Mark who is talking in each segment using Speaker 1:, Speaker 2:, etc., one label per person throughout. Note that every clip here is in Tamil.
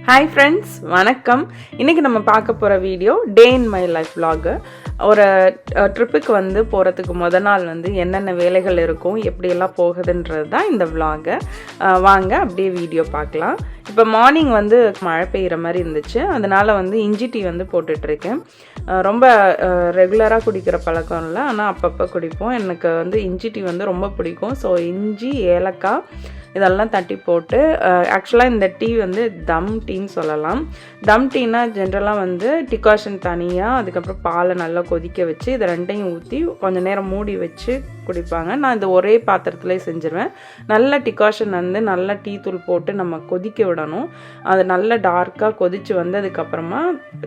Speaker 1: ஹாய் ஃப்ரெண்ட்ஸ், வணக்கம். இன்றைக்கி நம்ம பார்க்க போகிற video day in my life vlog. ஒரு ட்ரிப்புக்கு போகிறதுக்கு முத நாள் என்னென்ன வேலைகள் இருக்கும், எப்படியெல்லாம் போகுதுன்றது தான் இந்த vlog. வாங்க அப்படியே வீடியோ பார்க்கலாம். இப்போ மார்னிங் மழை பெய்கிற மாதிரி இருந்துச்சு, அதனால் இஞ்சி டீ போட்டுட்ருக்கேன். ரொம்ப ரெகுலராக குடிக்கிற பழக்கம் இல்லை, ஆனால் அப்பப்போ குடிப்போம். எனக்கு இஞ்சி டீ ரொம்ப பிடிக்கும். ஸோ இஞ்சி, ஏலக்காய் இதெல்லாம் தட்டி போட்டு, ஆக்சுவலாக இந்த டீ தம் டீன்னு சொல்லலாம். தம் டீனா ஜென்ரலாக டிகாஷன் தனியாக, அதுக்கப்புறம் பாலை நல்லா கொதிக்க வச்சு இதை ரெண்டையும் ஊற்றி கொஞ்சம் நேரம் மூடி வச்சு குடிப்பாங்க. நான் இந்த ஒரே பாத்திரத்துலேயே செஞ்சுருவேன். நல்ல டிகாஷன் நல்லா டீ தூள் போட்டு நம்ம கொதிக்க விடணும். அது நல்லா டார்க்காக கொதித்து வந்ததுக்கப்புறமா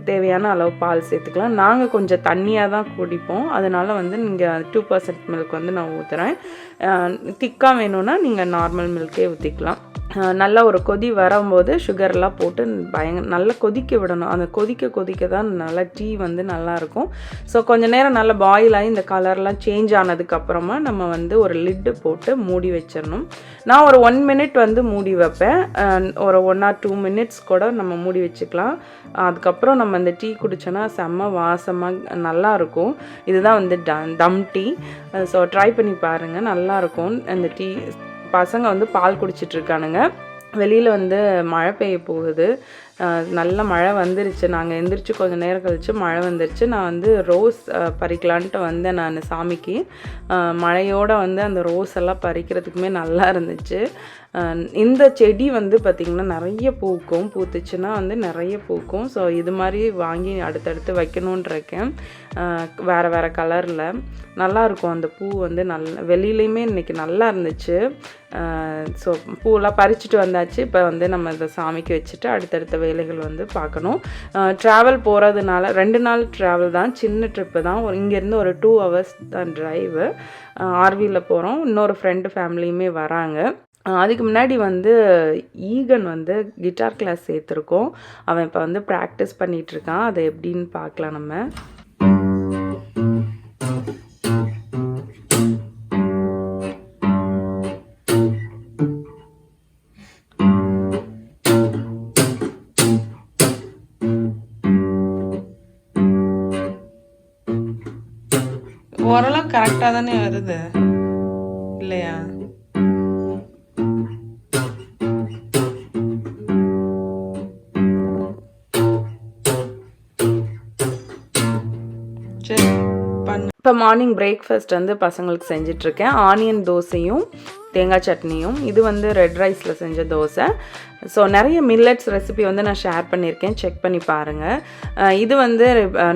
Speaker 1: தேவையான அளவு பால் சேர்த்துக்கலாம். நாங்கள் கொஞ்சம் தண்ணியாக தான் குடிப்போம், அதனால் நீங்கள் 2% மில்க் நான் ஊற்றுறேன். திக்காக வேணும்னா நீங்கள் நார்மல் மில்கே ஊற்றிக்கலாம். நல்லா ஒரு கொதி வரும்போது சுகர்லாம் போட்டு நல்லா கொதிக்க விடணும். அந்த கொதிக்க தான் நல்லா டீ நல்லாயிருக்கும். ஸோ கொஞ்சம் நேரம் நல்லா பாயில் ஆகி இந்த கலர்லாம் சேஞ்ச் ஆனதுக்கப்புறமா நம்ம ஒரு லிட்டு போட்டு மூடி வச்சிடணும். நான் ஒரு 1 மினிட் மூடி வைப்பேன். ஒரு 1 or 2 மினிட்ஸ் கூட நம்ம மூடி வச்சுக்கலாம். அதுக்கப்புறம் நம்ம இந்த டீ குடித்தோன்னா செம்ம வாசமாக நல்லாயிருக்கும். இதுதான் தம் டீ. ஸோ ட்ரை பண்ணி பாருங்கள், நல்லாயிருக்கும் இந்த டீ. பசங்க பால் குடிச்சிட்ருக்கானுங்க. வெளியில் மழை பெய்ய போகுது. நல்ல மழை வந்துருச்சு. நாங்கள் எந்திரிச்சு கொஞ்சம் நேரம் கழித்து மழை வந்துருச்சு. நான் ரோஸ் பறிக்கலான்ட்டு நான் சாமிக்கு. மழையோடு அந்த ரோஸ் எல்லாம் பறிக்கிறதுக்குமே நல்லா இருந்துச்சு. இந்த செடி பார்த்திங்கன்னா நிறைய பூத்துச்சுன்னா நிறைய பூக்கும். ஸோ இது மாதிரி வாங்கி அடுத்தடுத்து வைக்கணுன்னு இருக்கேன். வேறு கலரில் நல்லாயிருக்கும் அந்த பூ. நல்ல வெளியிலையுமே இன்றைக்கி நல்லா இருந்துச்சு. ஸோ பூவெல்லாம் பறிச்சுட்டு வந்தாச்சு. இப்போ நம்ம இந்த சாமிக்கு வச்சுட்டு அடுத்தடுத்த வேலைகள் பார்க்கணும். ட்ராவல் போகிறதுனால 2 நாள் ட்ராவல் தான், சின்ன ட்ரிப்பு தான். இங்கேருந்து ஒரு 2 hours தான் ட்ரைவு. ஆர்வியில் போகிறோம். இன்னொரு ஃப்ரெண்டு ஃபேமிலியுமே வராங்க. அதுக்கு முன்னாடி ஈகன் கிட்டார் கிளாஸ் சேர்த்துருக்கோம். அவன் இப்போ ப்ராக்டிஸ் பண்ணிகிட்ருக்கான். அதை எப்படின்னு பார்க்கலாம் நம்ம. ஓரளவு கரெக்டாக தானே வருது இல்லையா? இப்போ மார்னிங் பிரேக்ஃபாஸ்ட் பசங்களுக்கு செஞ்சிட்ருக்கேன். ஆனியன் தோசையும் தேங்காய் சட்னியும். இது ரெட் ரைஸில் செஞ்ச தோசை. ஸோ நிறைய மில்லட்ஸ் ரெசிபி நான் ஷேர் பண்ணியிருக்கேன், செக் பண்ணி பாருங்கள். இது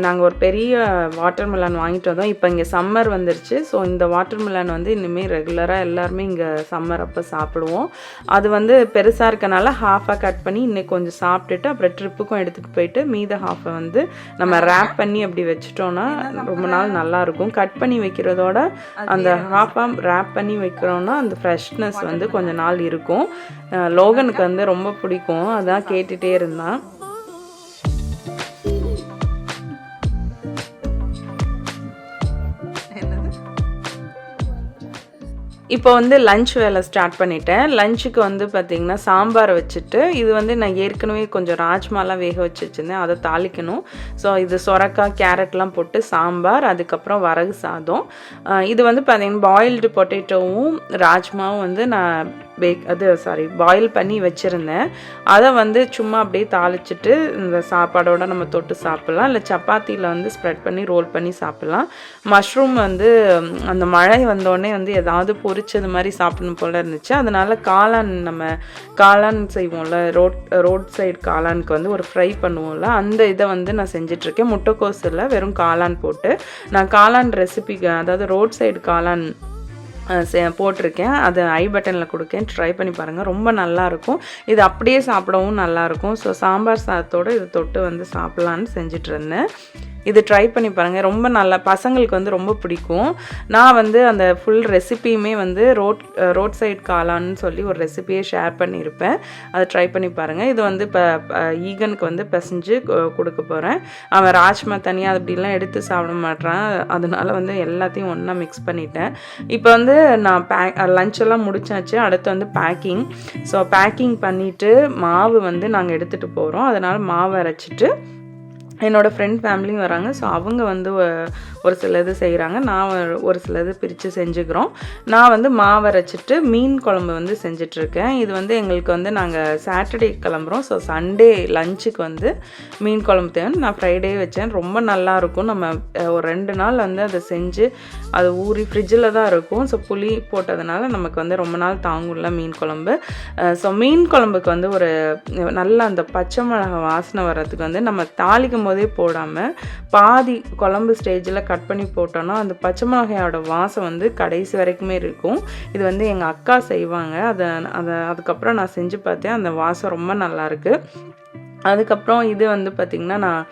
Speaker 1: நாங்கள் ஒரு பெரிய வாட்டர் மிலன் வாங்கிட்டு வந்தோம். இப்போ இங்கே சம்மர் வந்துருச்சு. ஸோ இந்த வாட்டர் மிலன் இனிமேல் ரெகுலராக எல்லாருமே இங்கே சம்மர் அப்போ சாப்பிடுவோம். அது பெருசாக இருக்கனால ஹாஃபாக கட் பண்ணி இன்னைக்கு கொஞ்சம் சாப்பிட்டுட்டு அப்புறம் ட்ரிப்புக்கும் எடுத்துகிட்டு போயிட்டு மீத ஹாஃபை நம்ம ரேப் பண்ணி அப்படி வச்சிட்டோன்னா ரொம்ப நாள் நல்லாயிருக்கும். கட் பண்ணி வைக்கிறதோட அந்த ஹாஃபாக ரேப் பண்ணி வைக்கிறோன்னா அந்த ஃப்ரெஷ்னஸ் கொஞ்ச நாள் இருக்கும். லோகனுக்கு ரொம்ப பிடிக்கும், அதான் கேட்டுகிட்டே இருந்தான். இப்போ லஞ்ச் வேலை ஸ்டார்ட் பண்ணிட்டேன். லஞ்சுக்கு பார்த்திங்கன்னா சாம்பார் வச்சுட்டு, இது நான் ஏற்கனவே கொஞ்சம் ராஜ்மாலாம் வேக வச்சு வச்சுருந்தேன், அதை தாளிக்கணும். ஸோ இது சொரக்காய் கேரட்லாம் போட்டு சாம்பார், அதுக்கப்புறம் வரகு சாதம். இது பார்த்திங்கன்னா பாயில்டு பொட்டேட்டோவும் ராஜ்மாவும் நான் பாயில் பண்ணி வச்சுருந்தேன். அதை சும்மா அப்படியே தாளிச்சிட்டு இந்த சாப்பாடோடு நம்ம தொட்டு சாப்பிட்லாம், இல்லை சப்பாத்தியில் ஸ்ப்ரெட் பண்ணி ரோல் பண்ணி சாப்பிட்லாம். மஷ்ரூம் அந்த மழை வந்தோடனே ஏதாவது பொரிச்சது மாதிரி சாப்பிடணும் போல் இருந்துச்சு. அதனால் காளான் செய்வோம்ல, ரோட் சைடு காளானுக்கு ஒரு ஃப்ரை பண்ணுவோம்ல, அந்த இதை நான் செஞ்சிட்ருக்கேன். முட்டைக்கோஸ் இல்லை, வெறும் காளான் போட்டு. நான் காளான் ரெசிபிக்கு, அதாவது ரோட் சைடு காளான் போட்டிருக்கேன். அது ஐ பட்டனில் கொடுக்கேன், ட்ரை பண்ணி பாருங்கள், ரொம்ப நல்லாயிருக்கும். இது அப்படியே சாப்பிடவும் நல்லாயிருக்கும். ஸோ சாம்பார் சாதத்தோடு இது தொட்டு சாப்பிட்லான்னு செஞ்சிட்ருந்தேன். இது ட்ரை பண்ணி பாருங்கள், ரொம்ப நல்லா பசங்களுக்கு வந்து ரொம்ப பிடிக்கும். நான் வந்து அந்த ஃபுல் ரெசிபியுமே வந்து ரோட் சைட் காளான்னு சொல்லி ஒரு ரெசிபியை ஷேர் பண்ணியிருப்பேன். அதை ட்ரை பண்ணி பாருங்கள். இது வந்து இப்போ ஈகனுக்கு வந்து பிசைஞ்சு கொடுக்க போகிறேன். அவன் ராஜ்மா தனியாக அப்படிலாம் எடுத்து சாப்பிட மாட்டான், அதனால வந்து எல்லாத்தையும் ஒன்றா மிக்ஸ் பண்ணிட்டேன். இப்போ வந்து நான் லஞ்செல்லாம் முடிச்சாச்சு. அடுத்து வந்து பேக்கிங். ஸோ பேக்கிங் பண்ணிவிட்டு மாவு வந்து நாங்கள் எடுத்துகிட்டு போகிறோம். அதனால் மாவு அரைச்சிட்டு என்னோடய ஃப்ரெண்ட் ஃபேமிலியும் வராங்க. ஸோ அவங்க வந்து ஒரு சிலது செய்கிறாங்க, நான் ஒரு சிலது பிரித்து செஞ்சுக்கிறோம். நான் வந்து மாவு அரைச்சிட்டு மீன் குழம்பு வந்து செஞ்சிட்ருக்கேன். இது வந்து எங்களுக்கு வந்து நாங்கள் சாட்டர்டே கிளம்புறோம். ஸோ சண்டே லஞ்சுக்கு வந்து மீன் குழம்பு தேவை. நான் ஃப்ரைடே வச்சேன், ரொம்ப நல்லாயிருக்கும். நம்ம ஒரு 2 நாள் வந்து அதை செஞ்சு அது ஊறி ஃப்ரிட்ஜில் தான் இருக்கும். ஸோ புளி போட்டதுனால நமக்கு வந்து ரொம்ப நாள் தாங்கும்ல மீன் குழம்பு. ஸோ மீன் குழம்புக்கு வந்து ஒரு நல்ல அந்த பச்சை மிளகா வாசனை வர்றதுக்கு வந்து நம்ம தாளிக்கும் போதே போடாமல் பாதி குழம்பு ஸ்டேஜில் கட் பண்ணி போட்டோன்னா அந்த பச்சை மிளகாயோட வாசம் வந்து கடைசி வரைக்குமே இருக்கும். இது வந்து எங்கள் அக்கா செய்வாங்க. அதுக்கப்புறம் நான் செஞ்சு பார்த்தேன், அந்த வாசம் ரொம்ப நல்லாயிருக்கு. அதுக்கப்புறம் இது வந்து பார்த்திங்கன்னா நான்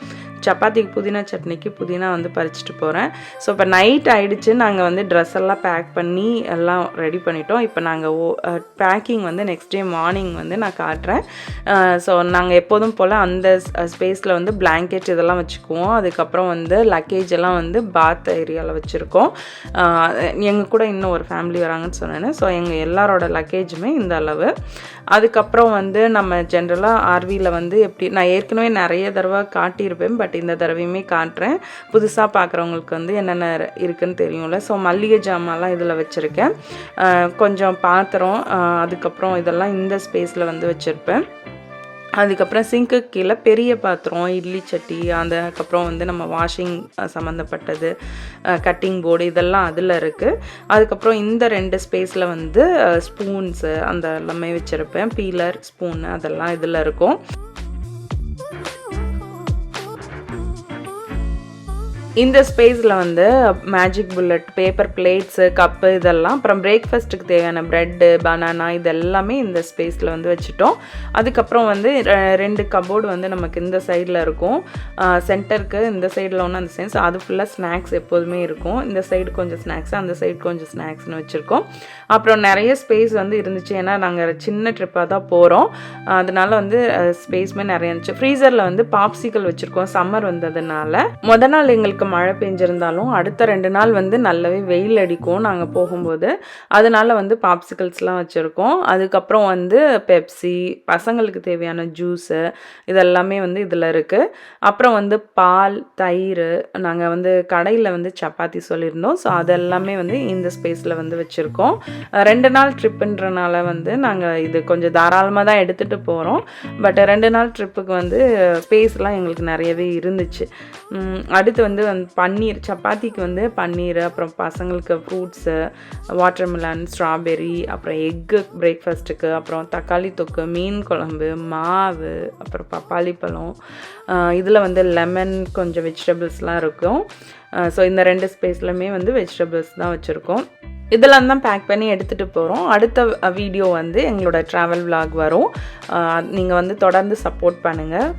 Speaker 1: சப்பாத்திக்கு புதினா சட்னிக்கு புதினா வந்து பறிச்சுட்டு போகிறேன். ஸோ இப்போ நைட் ஆகிடுச்சு. நாங்கள் வந்து ட்ரெஸ் எல்லாம் பேக் பண்ணி எல்லாம் ரெடி பண்ணிட்டோம். இப்போ நாங்கள் பேக்கிங் வந்து நெக்ஸ்ட் டே மார்னிங் வந்து நான் காட்டுறேன். ஸோ நாங்கள் எப்போதும் போல் அந்த ஸ்பேஸில் வந்து பிளாங்கெட் இதெல்லாம் வச்சுக்குவோம். அதுக்கப்புறம் வந்து லக்கேஜ் எல்லாம் வந்து பாத் ஏரியாவில் வச்சுருக்கோம். எங்கள் கூட இன்னும் ஒரு ஃபேமிலி வராங்கன்னு சொன்னேன். ஸோ எங்கள் எல்லாரோட லக்கேஜுமே இந்த அளவு. அதுக்கப்புறம் வந்து நம்ம ஜென்ரலாக ஆர்வியில் வந்து எப்படி நான் ஏற்கனவே நிறைய தடவை காட்டியிருப்பேன், பட் இந்த தடவையுமே காட்டுறேன். புதுசாக பார்க்குறவங்களுக்கு வந்து என்னென்ன இருக்குதுன்னு தெரியும்ல. ஸோ மல்லிகை ஜாமான்லாம் இதில் வச்சுருக்கேன். கொஞ்சம் பாத்திரம், அதுக்கப்புறம் இதெல்லாம் இந்த ஸ்பேஸில் வந்து வச்சுருப்பேன். அதுக்கப்புறம் சிங்க்கு கீழே பெரிய பாத்திரம், இட்லி சட்டி, அதுக்கப்புறம் வந்து நம்ம வாஷிங் சம்மந்தப்பட்டது, கட்டிங் போர்டு இதெல்லாம் அதில் இருக்குது. அதுக்கப்புறம் இந்த 2 ஸ்பேஸில் வந்து ஸ்பூன்ஸு அந்த எல்லாமே வச்சுருப்பேன். பீலர், ஸ்பூன் அதெல்லாம் இதில் இருக்கும். இந்த ஸ்பேஸில் வந்து magic bullet, paper plates, cup இதெல்லாம், அப்புறம் பிரேக்ஃபாஸ்ட்டுக்கு தேவையான ப்ரெட்டு, பனானா இதெல்லாமே இந்த ஸ்பேஸில் வந்து வச்சுட்டோம். அதுக்கப்புறம் வந்து 2 கபோர்டு வந்து நமக்கு இந்த சைடில் இருக்கும். சென்டருக்கு இந்த சைடில் ஒன்று, அந்த சைடு. ஸோ அது ஃபுல்லாக ஸ்நாக்ஸ் எப்போதுமே இருக்கும். இந்த சைடு கொஞ்சம் ஸ்நாக்ஸ், அந்த சைடு கொஞ்சம் ஸ்நாக்ஸ்னு வச்சுருக்கோம். அப்புறம் நிறைய ஸ்பேஸ் வந்து இருந்துச்சு, ஏன்னா நாங்கள் சின்ன ட்ரிப்பாக தான் போகிறோம். அதனால வந்து ஸ்பேஸுமே நிறைய இருந்துச்சு. ஃப்ரீசரில் வந்து பாப்சிக்கல் வச்சுருக்கோம், சம்மர் வந்ததுனால. மொதல் நாள் எங்களுக்கு மழை பெஞ்சிருந்தாலும் அடுத்த 2 நாள் வந்து நல்லாவே வெயில் அடிக்கும் நாங்கள் போகும்போது. அதனால வந்து பாப்சிக்கல்ஸ்லாம் வச்சுருக்கோம். அதுக்கப்புறம் வந்து பெப்சி, பசங்களுக்கு தேவையான ஜூஸு இதெல்லாமே வந்து இதில் இருக்குது. அப்புறம் வந்து பால், தயிர், நாங்கள் வந்து கடையில் வந்து சப்பாத்தி சொல்லியிருந்தோம். ஸோ அதெல்லாமே வந்து இந்த ஸ்பேஸில் வந்து வச்சுருக்கோம். 2 நாள் ட்ரிப்புன்றனால வந்து நாங்கள் இது கொஞ்சம் தாராளமாக தான் எடுத்துகிட்டு போகிறோம். பட் 2 நாள் ட்ரிப்புக்கு வந்து ஸ்பேஸ்லாம் எங்களுக்கு நிறையவே இருந்துச்சு. அடுத்து வந்து பன்னீர், சப்பாத்திக்கு வந்து பன்னீர், அப்புறம் பசங்களுக்கு ஃப்ரூட்ஸு, வாட்டர்மெலன், ஸ்ட்ராபெரி, அப்புறம் எக்கு பிரேக்ஃபாஸ்ட்டுக்கு, அப்புறம் தக்காளி தொக்கு, மீன் குழம்பு, மாவு, அப்புறம் பப்பாளி பழம், இதில் வந்து லெமன், கொஞ்சம் வெஜிடபிள்ஸ்லாம் இருக்கும். ஸோ இந்த 2 ஸ்பேஸ்லையுமே வந்து வெஜிடபிள்ஸ் தான் வச்சுருக்கோம். இதெல்லாம் தான் பேக் பண்ணி எடுத்துகிட்டு போகிறோம். அடுத்த வீடியோ வந்து எங்களோட ட்ராவல் விலாக் வரும். நீங்கள் வந்து தொடர்ந்து சப்போர்ட் பண்ணுங்கள்.